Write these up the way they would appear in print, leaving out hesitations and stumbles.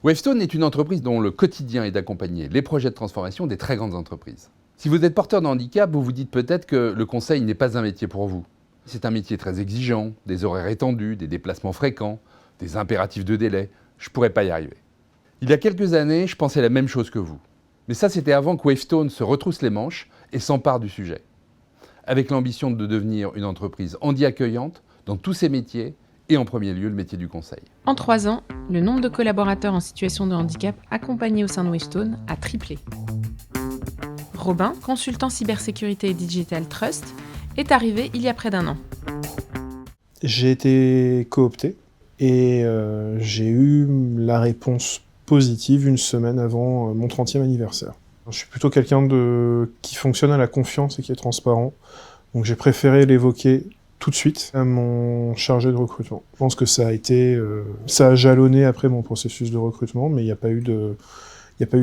Wavestone est une entreprise dont le quotidien est d'accompagner les projets de transformation des très grandes entreprises. Si vous êtes porteur de handicap, vous vous dites peut-être que le conseil n'est pas un métier pour vous. C'est un métier très exigeant, des horaires étendus, des déplacements fréquents, des impératifs de délai. Je ne pourrais pas y arriver. Il y a quelques années, je pensais la même chose que vous. Mais ça, c'était avant que Wavestone se retrousse les manches et s'empare du sujet. Avec l'ambition de devenir une entreprise handi-accueillante dans tous ses métiers, et en premier lieu le métier du conseil. En 3 ans, le nombre de collaborateurs en situation de handicap accompagnés au sein de Wavestone a triplé. Robin, consultant cybersécurité et digital trust, est arrivé il y a près d'1 an. J'ai été coopté et j'ai eu la réponse positive une semaine avant mon 30e anniversaire. Je suis plutôt quelqu'un qui fonctionne à la confiance et qui est transparent, donc j'ai préféré l'évoquer tout de suite à mon chargé de recrutement. Je pense que ça a jalonné après mon processus de recrutement, mais il n'y a pas eu de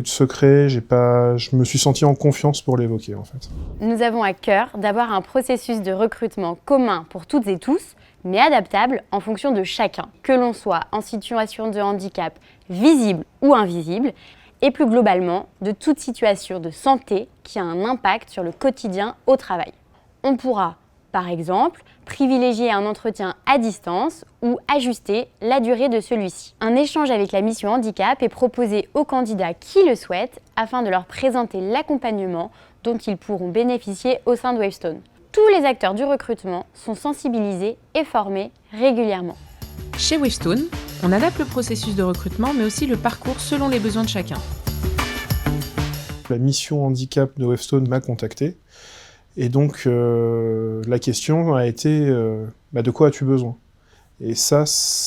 secret, je me suis senti en confiance pour l'évoquer en fait. Nous avons à cœur d'avoir un processus de recrutement commun pour toutes et tous, mais adaptable en fonction de chacun, que l'on soit en situation de handicap visible ou invisible, et plus globalement de toute situation de santé qui a un impact sur le quotidien au travail. On pourra, par exemple, privilégier un entretien à distance ou ajuster la durée de celui-ci. Un échange avec la mission handicap est proposé aux candidats qui le souhaitent afin de leur présenter l'accompagnement dont ils pourront bénéficier au sein de Wavestone. Tous les acteurs du recrutement sont sensibilisés et formés régulièrement. Chez Wavestone, on adapte le processus de recrutement mais aussi le parcours selon les besoins de chacun. La mission handicap de Wavestone m'a contacté. Et donc, la question a été de quoi as-tu besoin ? Et ça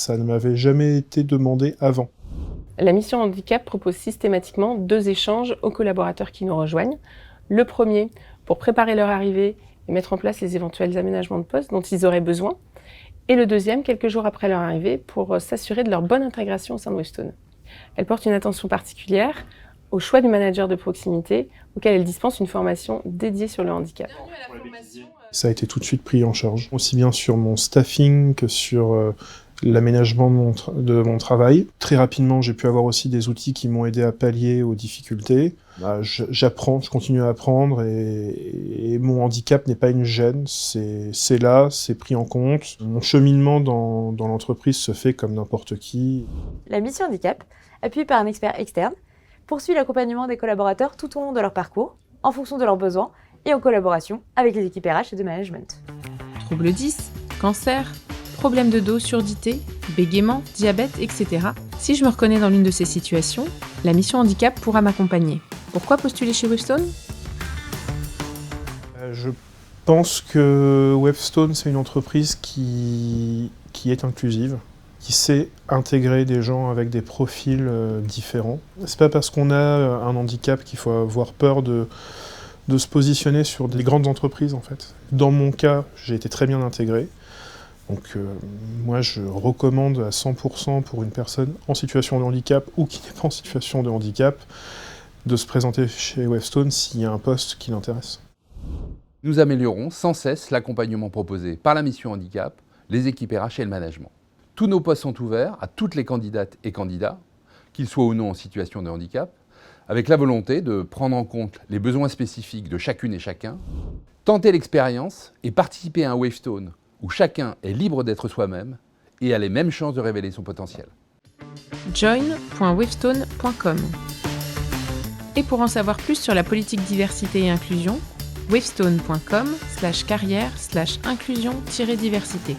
ne m'avait jamais été demandé avant. La mission handicap propose systématiquement 2 échanges aux collaborateurs qui nous rejoignent. Le premier, pour préparer leur arrivée et mettre en place les éventuels aménagements de poste dont ils auraient besoin. Et le deuxième, quelques jours après leur arrivée, pour s'assurer de leur bonne intégration au sein de Wavestone. Elle porte une attention particulière au choix du manager de proximité, auquel elle dispense une formation dédiée sur le handicap. Ça a été tout de suite pris en charge, aussi bien sur mon staffing que sur l'aménagement de mon travail. Très rapidement, j'ai pu avoir aussi des outils qui m'ont aidé à pallier aux difficultés. J'apprends, je continue à apprendre et mon handicap n'est pas une gêne, c'est là, c'est pris en compte. Mon cheminement dans l'entreprise se fait comme n'importe qui. La mission handicap, appuyée par un expert externe, poursuit l'accompagnement des collaborateurs tout au long de leur parcours, en fonction de leurs besoins et en collaboration avec les équipes RH et de management. Troubles 10, cancer, problèmes de dos, surdité, bégaiement, diabète, etc. Si je me reconnais dans l'une de ces situations, la mission handicap pourra m'accompagner. Pourquoi postuler chez Wavestone ? Je pense que Wavestone, c'est une entreprise qui est inclusive, qui sait intégrer des gens avec des profils différents. C'est pas parce qu'on a un handicap qu'il faut avoir peur de se positionner sur des grandes entreprises en fait. Dans mon cas, j'ai été très bien intégré. Donc moi je recommande à 100% pour une personne en situation de handicap ou qui n'est pas en situation de handicap de se présenter chez Wavestone s'il y a un poste qui l'intéresse. Nous améliorons sans cesse l'accompagnement proposé par la mission handicap, les équipes RH et le management. Tous nos postes sont ouverts à toutes les candidates et candidats, qu'ils soient ou non en situation de handicap, avec la volonté de prendre en compte les besoins spécifiques de chacune et chacun, tenter l'expérience et participer à un Wavestone où chacun est libre d'être soi-même et a les mêmes chances de révéler son potentiel. join.wavestone.com. Et pour en savoir plus sur la politique diversité et inclusion, wavestone.com/carrière/inclusion-diversité.